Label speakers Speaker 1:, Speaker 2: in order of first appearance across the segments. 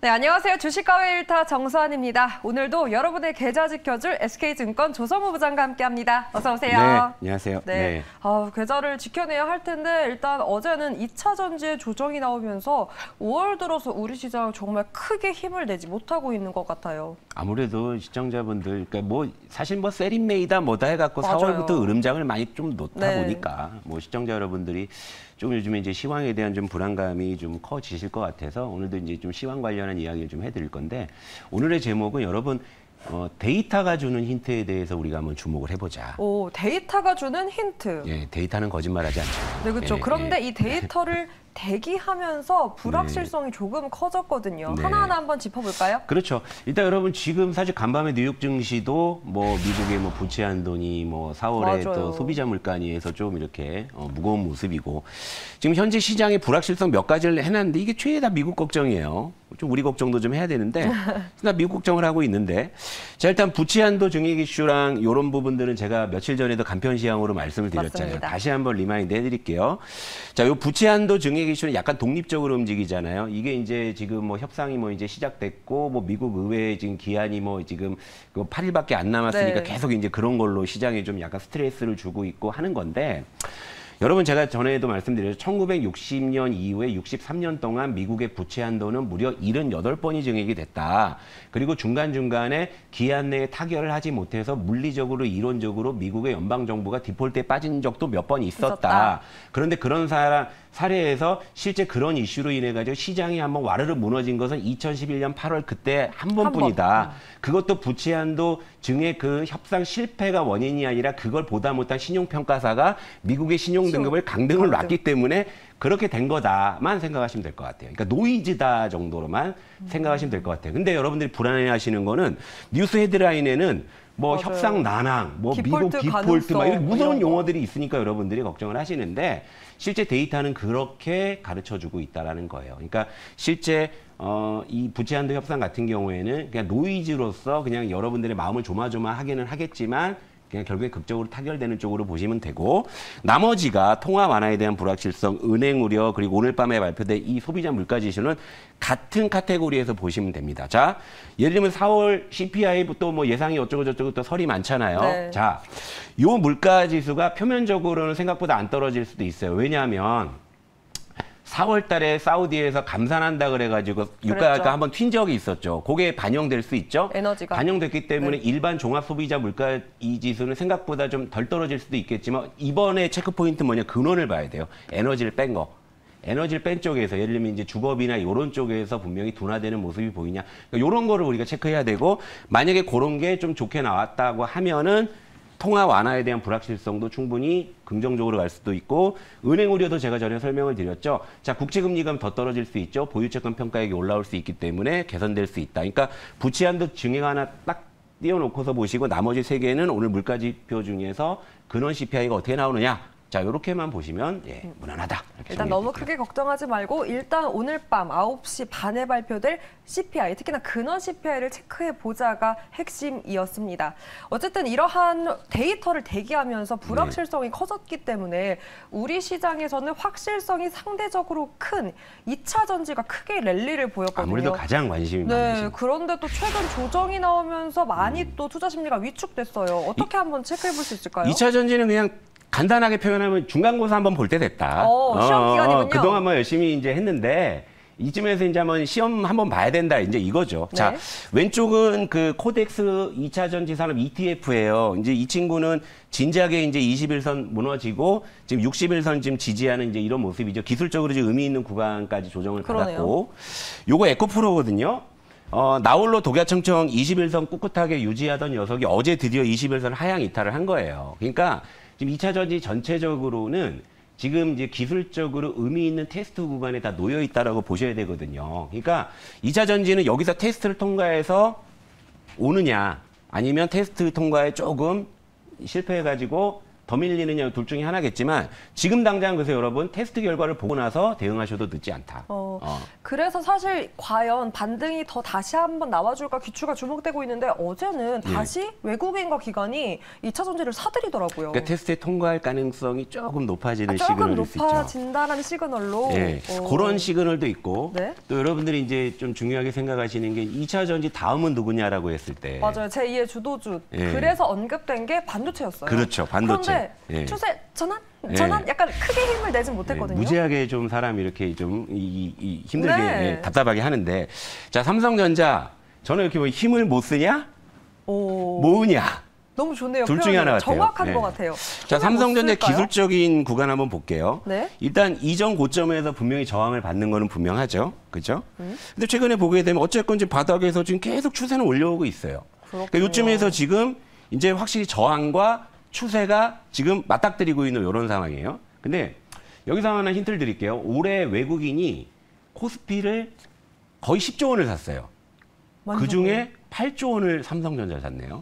Speaker 1: 네, 안녕하세요. 주식가회 1타 정수환입니다. 오늘도 여러분의 계좌 지켜줄 SK증권 조성우 부장과 함께합니다. 어서 오세요.
Speaker 2: 네, 안녕하세요.
Speaker 1: 네. 계좌를 지켜내야 할 텐데 일단 어제는 2차 전지의 조정이 나오면서 5월 들어서 우리 시장 정말 크게 힘을 내지 못하고 있는 것 같아요.
Speaker 2: 아무래도 시청자분들, 그러니까 뭐 사실 뭐 세린메이다 뭐다 해갖고
Speaker 1: 맞아요.
Speaker 2: 4월부터 으름장을 많이 좀 놓다
Speaker 1: 네.
Speaker 2: 보니까 뭐 시청자 여러분들이 좀 요즘에 이제 시황에 대한 좀 불안감이 좀 커지실 것 같아서 오늘도 이제 좀 시황 관련한 이야기를 좀 해드릴 건데 오늘의 제목은 여러분 데이터가 주는 힌트에 대해서 우리가 한번 주목을 해보자.
Speaker 1: 오, 데이터가 주는 힌트.
Speaker 2: 예, 데이터는 거짓말하지 않죠.
Speaker 1: 네, 그렇죠.
Speaker 2: 예,
Speaker 1: 그런데
Speaker 2: 예.
Speaker 1: 이 데이터를 대기하면서 불확실성이 조금 커졌거든요.
Speaker 2: 네.
Speaker 1: 하나하나 한번 짚어볼까요?
Speaker 2: 그렇죠. 일단 여러분 지금 사실 간밤에 뉴욕 증시도 뭐 미국의 뭐 부채 한도니 뭐 4월에
Speaker 1: 맞아요.
Speaker 2: 또 소비자 물가니에서 좀 이렇게 무거운 모습이고 지금 현재 시장의 불확실성 몇 가지를 해놨는데 이게 최다 미국 걱정이에요. 좀 우리 걱정도 좀 해야 되는데 나 미국 걱정을 하고 있는데 자 일단 부채 한도 증액 이슈랑 이런 부분들은 제가 며칠 전에도 간편 시황으로 말씀을 드렸잖아요.
Speaker 1: 맞습니다.
Speaker 2: 다시 한번 리마인드 해드릴게요. 자, 요 부채 한도 증액 이슈는 약간 독립적으로 움직이잖아요. 이게 이제 지금 뭐 협상이 뭐 이제 시작됐고 뭐 미국 의회에 지금 기한이 뭐 지금 8일밖에 안 남았으니까
Speaker 1: 네.
Speaker 2: 계속 이제 그런 걸로 시장에 좀 약간 스트레스를 주고 있고 하는 건데 여러분 제가 전에도 말씀드렸죠. 1960년 이후에 63년 동안 미국의 부채 한도는 무려 78번이 증액이 됐다. 그리고 중간중간에 기한 내에 타결을 하지 못해서 물리적으로 이론적으로 미국의 연방정부가 디폴트에 빠진 적도 몇 번 있었다. 그런데 그런 사례에서 실제 그런 이슈로 인해 가지고 시장이 한번 와르르 무너진 것은 2011년 8월 그때 한 번뿐이다. 그것도 부채 한도 증액 그 협상 실패가 원인이 아니라 그걸 보다 못한 신용평가사가 미국의 신용 등급을 강등을 놨기 때문에 그렇게 된 거다만 생각하시면 될 것 같아요. 그러니까 노이즈다 정도로만 생각하시면 될 것 같아요. 근데 여러분들이 불안해하시는 거는 뉴스 헤드라인에는 뭐
Speaker 1: 맞아요.
Speaker 2: 협상 난항, 뭐 미국 디폴트 막 이런 무서운 용어들이 있으니까 여러분들이 걱정을 하시는데 실제 데이터는 그렇게 가르쳐주고 있다라는 거예요. 그러니까 실제 이 부채 한도 협상 같은 경우에는 그냥 노이즈로서 그냥 여러분들의 마음을 조마조마하기는 하겠지만 그냥 결국에 극적으로 타결되는 쪽으로 보시면 되고 나머지가 통화 완화에 대한 불확실성, 은행 우려 그리고 오늘 밤에 발표된 이 소비자 물가 지수는 같은 카테고리에서 보시면 됩니다. 자, 예를 들면 4월 CPI부터 뭐 예상이 어쩌고 저쩌고 또 설이 많잖아요.
Speaker 1: 네.
Speaker 2: 자, 요 물가 지수가 표면적으로는 생각보다 안 떨어질 수도 있어요. 왜냐하면 4월 달에 사우디에서 감산한다 그래가지고 유가가
Speaker 1: 그랬죠.
Speaker 2: 한번 튄 적이 있었죠. 그게 반영될 수 있죠.
Speaker 1: 에너지가.
Speaker 2: 반영됐기 때문에
Speaker 1: 네.
Speaker 2: 일반 종합 소비자 물가 이 지수는 생각보다 좀 덜 떨어질 수도 있겠지만 이번에 체크 포인트 뭐냐 근원을 봐야 돼요. 에너지를 뺀 거. 에너지를 뺀 쪽에서 예를 들면 이제 주거비나 이런 쪽에서 분명히 둔화되는 모습이 보이냐. 그러니까 이런 거를 우리가 체크해야 되고 만약에 그런 게 좀 좋게 나왔다고 하면은 통화 완화에 대한 불확실성도 충분히 긍정적으로 갈 수도 있고 은행 우려도 제가 전에 설명을 드렸죠. 자, 국채금리가 더 떨어질 수 있죠. 보유채권 평가액이 올라올 수 있기 때문에 개선될 수 있다. 그러니까 부채 한도 증액 하나 딱 띄워놓고서 보시고 나머지 세 개는 오늘 물가지표 중에서 근원 CPI가 어떻게 나오느냐. 자, 이렇게만 보시면 무난하다. 이렇게
Speaker 1: 일단 너무 크게 걱정하지 말고 일단 오늘 밤 9시 반에 발표될 CPI, 특히나 근원 CPI를 체크해보자가 핵심이었습니다. 어쨌든 이러한 데이터를 대기하면서 불확실성이 커졌기 때문에 우리 시장에서는 확실성이 상대적으로 큰 2차 전지가 크게 랠리를 보였거든요.
Speaker 2: 아무래도 가장 관심이 많으신.
Speaker 1: 그런데 또 최근 조정이 나오면서 많이 또 투자 심리가 위축됐어요. 어떻게 한번 체크해볼 수 있을까요?
Speaker 2: 2차 전지는 그냥 간단하게 표현하면 중간고사 한번 볼 때 됐다.
Speaker 1: 시험 기간이군요.
Speaker 2: 그동안 뭐 열심히 이제 했는데 이쯤에서 이제 한번 시험 한번 봐야 된다. 이제 이거죠.
Speaker 1: 네.
Speaker 2: 자, 왼쪽은 그 코덱스 2차 전지 산업 ETF예요. 이제 이 친구는 진작에 이제 21선 무너지고 지금 61선 지금 지지하는 이제 이런 모습이죠. 기술적으로 지금 의미 있는 구간까지 조정을
Speaker 1: 그러네요.
Speaker 2: 받았고 요거 에코프로거든요. 나홀로 독야청청 21선 꿋꿋하게 유지하던 녀석이 어제 드디어 21선 하향 이탈을 한 거예요. 그러니까 지금 2차 전지 전체적으로는 지금 이제 기술적으로 의미 있는 테스트 구간에 다 놓여 있다라고 보셔야 되거든요. 그러니까 2차 전지는 여기서 테스트를 통과해서 오느냐 아니면 테스트 통과에 조금 실패해가지고 더 밀리느냐 둘 중에 하나겠지만 지금 당장 그래서 여러분 테스트 결과를 보고 나서 대응하셔도 늦지 않다.
Speaker 1: 그래서 사실 과연 반등이 더 다시 한번 나와줄까 귀추가 주목되고 있는데 어제는 다시 외국인과 기관이 2차 전지를 사들이더라고요.
Speaker 2: 그러니까 테스트에 통과할 가능성이 조금 높아지는
Speaker 1: 조금
Speaker 2: 시그널일 수 있죠.
Speaker 1: 높아진다는 시그널로.
Speaker 2: 네, 그런 시그널도 있고
Speaker 1: 네?
Speaker 2: 또 여러분들이 이제 좀 중요하게 생각하시는 게 2차 전지 다음은 누구냐라고 했을 때
Speaker 1: 맞아요. 제2의 주도주.
Speaker 2: 예.
Speaker 1: 그래서 언급된 게 반도체였어요.
Speaker 2: 그렇죠. 반도체.
Speaker 1: 그런데
Speaker 2: 예.
Speaker 1: 추세 전환?
Speaker 2: 예.
Speaker 1: 전환? 약간 크게 힘을 내진 못했거든요.
Speaker 2: 무지하게 좀 사람 이렇게 좀 힘들게
Speaker 1: 네.
Speaker 2: 답답하게 하는데 자 삼성전자 저는 이렇게 뭐 힘을 못 쓰냐 모으냐
Speaker 1: 너무 좋네요.
Speaker 2: 둘 중에 하나 같아요.
Speaker 1: 정확한
Speaker 2: 네.
Speaker 1: 것 같아요.
Speaker 2: 자 삼성전자
Speaker 1: 쓸까요?
Speaker 2: 기술적인 구간 한번 볼게요.
Speaker 1: 네.
Speaker 2: 일단 이전 고점에서 분명히 저항을 받는 거는 분명하죠. 그렇죠? 근데 최근에 보게 되면 어쨌건 지금 바닥에서 지금 계속 추세는 올려오고 있어요. 그러니까 요쯤에서 지금 이제 확실히 저항과 추세가 지금 맞닥뜨리고 있는 이런 상황이에요. 근데 여기서 하나 힌트를 드릴게요. 올해 외국인이 코스피를 거의 10조 원을 샀어요. 그중에 8조 원을 삼성전자를 샀네요.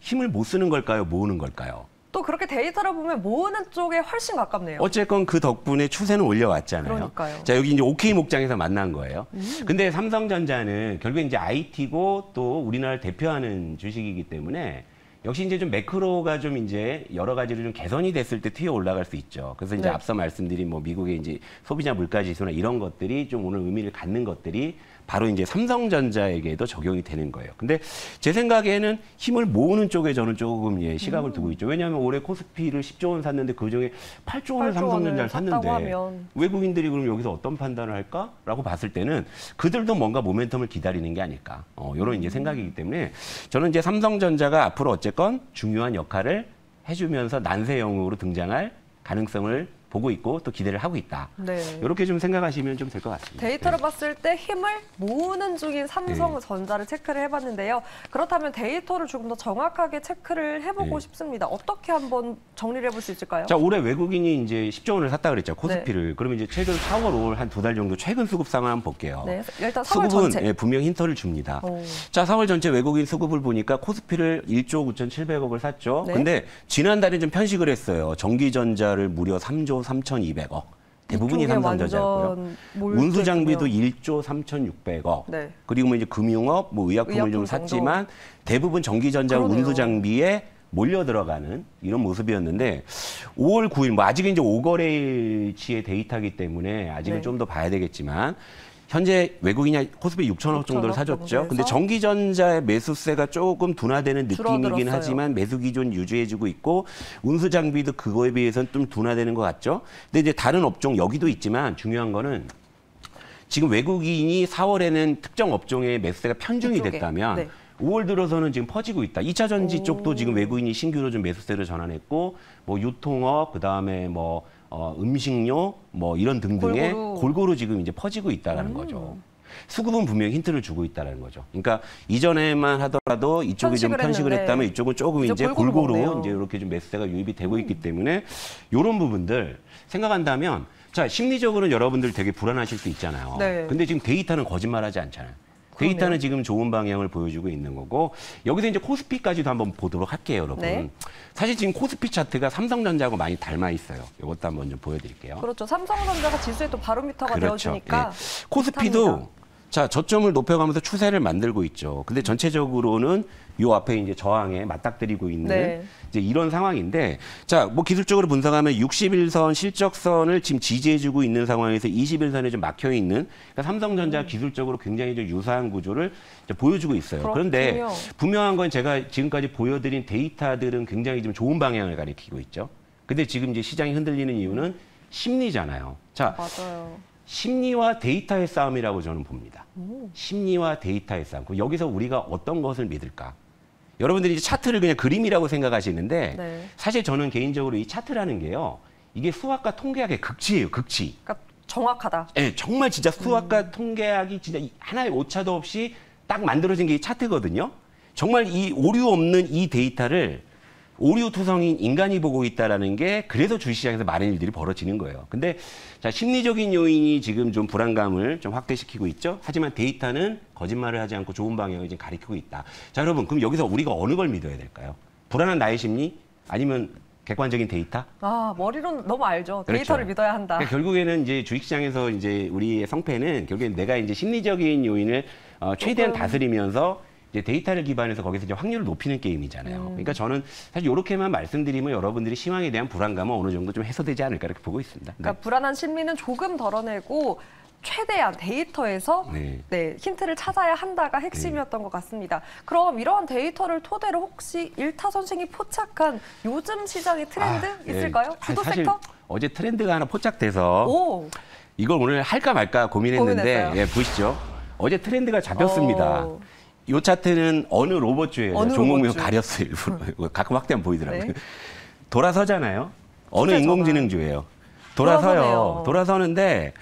Speaker 2: 힘을 못 쓰는 걸까요? 모으는 걸까요?
Speaker 1: 또 그렇게 데이터를 보면 모으는 쪽에 훨씬 가깝네요.
Speaker 2: 어쨌건 그 덕분에 추세는 올려왔잖아요.
Speaker 1: 그러니까요.
Speaker 2: 자, 여기 이제 OK 목장에서 만난 거예요. 근데 삼성전자는 결국에 이제 IT고 또 우리나라를 대표하는 주식이기 때문에 역시 이제 좀 매크로가 좀 이제 여러 가지로 좀 개선이 됐을 때 튀어 올라갈 수 있죠. 그래서 이제
Speaker 1: 네.
Speaker 2: 앞서 말씀드린 뭐 미국의 이제 소비자 물가 지수나 이런 것들이 좀 오늘 의미를 갖는 것들이 바로 이제 삼성전자에게도 적용이 되는 거예요. 근데 제 생각에는 힘을 모으는 쪽에 저는 조금 시각을 두고 있죠. 왜냐하면 올해 코스피를 10조 원 샀는데 그중에 8조 원을
Speaker 1: 8조
Speaker 2: 삼성전자를
Speaker 1: 원을
Speaker 2: 샀는데
Speaker 1: 하면.
Speaker 2: 외국인들이 그럼 여기서 어떤 판단을 할까라고 봤을 때는 그들도 뭔가 모멘텀을 기다리는 게 아닐까. 이런 이제 생각이기 때문에 저는 이제 삼성전자가 앞으로 어쨌건 중요한 역할을 해주면서 난세형으로 등장할 가능성을 보고 있고 또 기대를 하고 있다.
Speaker 1: 네.
Speaker 2: 이렇게 좀 생각하시면 좀 될 것 같습니다.
Speaker 1: 데이터를
Speaker 2: 네.
Speaker 1: 봤을 때 힘을 모으는 중인 삼성전자를 체크를 해봤는데요. 그렇다면 데이터를 조금 더 정확하게 체크를 해보고 싶습니다. 어떻게 한번 정리를 해볼 수 있을까요?
Speaker 2: 자, 올해 외국인이 이제 10조 원을 샀다 그랬죠. 코스피를. 그러면 이제 최근 4월, 5월 한 두 달 정도 최근 수급 상황 한번 볼게요.
Speaker 1: 네, 일단 4월
Speaker 2: 수급은
Speaker 1: 전체.
Speaker 2: 분명히 힌트를 줍니다.
Speaker 1: 오.
Speaker 2: 자, 4월 전체 외국인 수급을 보니까 코스피를 1조 9,700억을 샀죠.
Speaker 1: 네.
Speaker 2: 근데 지난달에 좀 편식을 했어요. 전기전자를 무려 3조 3,200억. 대부분이
Speaker 1: 이쪽에
Speaker 2: 삼성전자였고요.
Speaker 1: 완전 몰두했군요.
Speaker 2: 운수장비도 1조 3,600억.
Speaker 1: 네.
Speaker 2: 그리고 뭐 이제 금융업, 뭐 의약품을
Speaker 1: 의약품
Speaker 2: 좀
Speaker 1: 정도.
Speaker 2: 샀지만 대부분 전기전자
Speaker 1: 그러네요.
Speaker 2: 운수장비에 몰려 들어가는 이런 모습이었는데 5월 9일 뭐 아직은 이제 5거래일치의 데이터이기 때문에 아직은
Speaker 1: 네.
Speaker 2: 좀 더 봐야 되겠지만 현재 외국인이 코스피 6천억 정도를
Speaker 1: 6천억
Speaker 2: 사줬죠.
Speaker 1: 정도에서
Speaker 2: 근데 전기전자의 매수세가 조금 둔화되는 느낌이긴
Speaker 1: 줄어들었어요.
Speaker 2: 하지만 매수 기존 유지해주고 있고 운수장비도 그거에 비해서는 좀 둔화되는 것 같죠. 근데 이제 다른 업종 여기도 있지만 중요한 거는 지금 외국인이 4월에는 특정 업종의 매수세가 편중이
Speaker 1: 이쪽에.
Speaker 2: 됐다면
Speaker 1: 네.
Speaker 2: 5월 들어서는 지금 퍼지고 있다. 2차 전지 쪽도 지금 외국인이 신규로 좀 매수세를 전환했고 뭐 유통업 그다음에 뭐 음식료 뭐 이런 등등의 골고루 지금 이제 퍼지고 있다라는 거죠. 수급은 분명히 힌트를 주고 있다는 거죠. 그러니까 이전에만 하더라도 이쪽이 좀 편식을
Speaker 1: 했는데
Speaker 2: 했다면 이쪽은 조금 이제
Speaker 1: 골고루
Speaker 2: 골고루
Speaker 1: 먹네요.
Speaker 2: 이제 이렇게 좀 매수세가 유입이 되고 있기 때문에 이런 부분들 생각한다면 자 심리적으로는 여러분들 되게 불안하실 수 있잖아요.
Speaker 1: 네.
Speaker 2: 근데 지금 데이터는 거짓말하지 않잖아요. 데이터는 지금 좋은 방향을 보여주고 있는 거고 여기서 이제 코스피까지도 한번 보도록 할게요, 여러분.
Speaker 1: 네.
Speaker 2: 사실 지금 코스피 차트가 삼성전자하고 많이 닮아 있어요. 이것도 한번 좀 보여드릴게요.
Speaker 1: 그렇죠. 삼성전자가 지수의 또 바로미터가 되어주니까
Speaker 2: 예. 코스피도
Speaker 1: 비슷합니다.
Speaker 2: 자 저점을 높여가면서 추세를 만들고 있죠. 근데 전체적으로는 요 앞에 이제 저항에 맞닥뜨리고 있는
Speaker 1: 네.
Speaker 2: 이제 이런 상황인데 자 뭐 기술적으로 분석하면 61선 실적선을 지금 지지해주고 있는 상황에서 21선에 좀 막혀 있는 그러니까 삼성전자 기술적으로 굉장히 좀 유사한 구조를 이제 보여주고 있어요. 그런데
Speaker 1: 그렇군요.
Speaker 2: 분명한 건 제가 지금까지 보여드린 데이터들은 굉장히 좀 좋은 방향을 가리키고 있죠. 근데 지금 이제 시장이 흔들리는 이유는 심리잖아요. 자,
Speaker 1: 맞아요.
Speaker 2: 심리와 데이터의 싸움이라고 저는 봅니다. 심리와 데이터의 싸움. 그럼 여기서 우리가 어떤 것을 믿을까? 여러분들이 이제 차트를 그냥 그림이라고 생각하시는데
Speaker 1: 네.
Speaker 2: 사실 저는 개인적으로 이 차트라는 게요. 이게 수학과 통계학의 극치예요. 극치.
Speaker 1: 그러니까 정확하다.
Speaker 2: 네, 정말 진짜 수학과 통계학이 진짜 하나의 오차도 없이 딱 만들어진 게 이 차트거든요. 정말 이 오류 없는 이 데이터를 오류투성인 인간이 보고 있다라는 게 그래서 주식시장에서 많은 일들이 벌어지는 거예요. 근데 자 심리적인 요인이 지금 좀 불안감을 좀 확대시키고 있죠. 하지만 데이터는 거짓말을 하지 않고 좋은 방향을 지금 가리키고 있다. 자 여러분 그럼 여기서 우리가 어느 걸 믿어야 될까요? 불안한 나의 심리 아니면 객관적인 데이터.
Speaker 1: 아, 머리로는 너무 알죠.
Speaker 2: 그렇죠.
Speaker 1: 데이터를 믿어야 한다.
Speaker 2: 그러니까 결국에는 이제 주식시장에서 이제 우리의 성패는 결국엔 내가 이제 심리적인 요인을 최대한 다스리면서 이제 데이터를 기반해서 거기서 이제 확률을 높이는 게임이잖아요. 그러니까 저는 사실 이렇게만 말씀드리면 여러분들이 시황에 대한 불안감은 어느 정도 좀 해소되지 않을까 이렇게 보고 있습니다.
Speaker 1: 그러니까 불안한 심리는 조금 덜어내고 최대한 데이터에서
Speaker 2: 네.
Speaker 1: 힌트를 찾아야 한다가 핵심이었던 것 같습니다. 그럼 이러한 데이터를 토대로 혹시 일타 선생이 포착한 요즘 시장의 트렌드 있을까요? 주도
Speaker 2: 사실
Speaker 1: 섹터?
Speaker 2: 어제 트렌드가 하나 포착돼서
Speaker 1: 오,
Speaker 2: 이걸 오늘 할까 말까 고민했는데
Speaker 1: 고민했어요.
Speaker 2: 예, 보시죠. 어제 트렌드가 잡혔습니다.
Speaker 1: 오.
Speaker 2: 이 차트는 어느 로봇주예요.
Speaker 1: 어느
Speaker 2: 종목명
Speaker 1: 로봇주?
Speaker 2: 가렸어요. 일부러. 가끔 확대하면 보이더라고요.
Speaker 1: 네.
Speaker 2: 돌아서잖아요. 어느
Speaker 1: 주제
Speaker 2: 인공지능주예요.
Speaker 1: 돌아서네요.
Speaker 2: 돌아서는데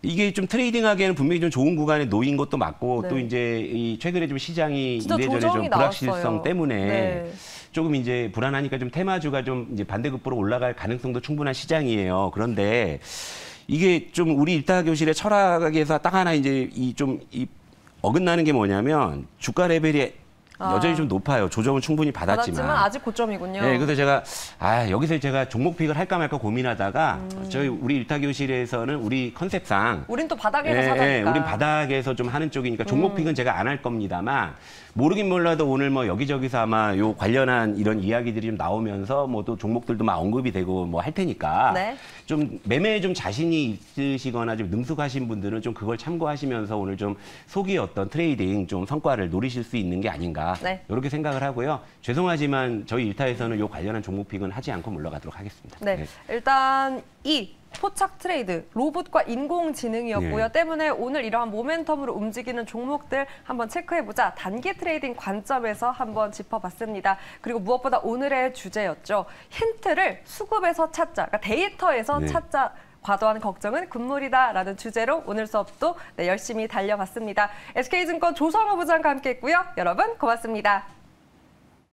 Speaker 2: 이게 좀 트레이딩하기에는 분명히 좀 좋은 구간에 놓인 것도 맞고
Speaker 1: 네.
Speaker 2: 또 이제 이 최근에 좀 시장이
Speaker 1: 진짜
Speaker 2: 이래저래
Speaker 1: 조정이
Speaker 2: 좀 불확실성
Speaker 1: 나왔어요.
Speaker 2: 때문에
Speaker 1: 네.
Speaker 2: 조금 이제 불안하니까 좀 테마주가 좀 이제 반대급부로 올라갈 가능성도 충분한 시장이에요. 그런데 이게 좀 우리 일타 교실의 철학에서 딱 하나 이제 이 어긋나는 게 뭐냐면 주가 레벨이 여전히 좀 높아요. 조정은 충분히 받았지만.
Speaker 1: 아직 고점이군요.
Speaker 2: 네, 그래서 제가 여기서 제가 종목 픽을 할까 말까 고민하다가 저희 우리 일타 교실에서는 우리 컨셉상
Speaker 1: 우린 또 바닥에서 사자니까.
Speaker 2: 우린 바닥에서 좀 하는 쪽이니까 종목 픽은 제가 안 할 겁니다만 모르긴 몰라도 오늘 뭐 여기저기서 아마 요 관련한 이런 이야기들이 좀 나오면서 뭐 또 종목들도 막 언급이 되고 뭐 할 테니까
Speaker 1: 네.
Speaker 2: 좀 매매에 좀 자신이 있으시거나 좀 능숙하신 분들은 좀 그걸 참고하시면서 오늘 좀 소기의 어떤 트레이딩 좀 성과를 노리실 수 있는 게 아닌가
Speaker 1: 네.
Speaker 2: 이렇게 생각을 하고요. 죄송하지만 저희 일타에서는 요 관련한 종목 픽은 하지 않고 물러가도록 하겠습니다.
Speaker 1: 네, 일단 이 포착 트레이드, 로봇과 인공지능이었고요.
Speaker 2: 네.
Speaker 1: 때문에 오늘 이러한 모멘텀으로 움직이는 종목들 한번 체크해보자. 단기 트레이딩 관점에서 한번 짚어봤습니다. 그리고 무엇보다 오늘의 주제였죠. 힌트를 수급에서 찾자, 그러니까 데이터에서
Speaker 2: 네.
Speaker 1: 찾자. 과도한 걱정은 금물이다라는 주제로 오늘 수업도 열심히 달려봤습니다. SK증권 조성호 부장과 함께했고요. 여러분 고맙습니다.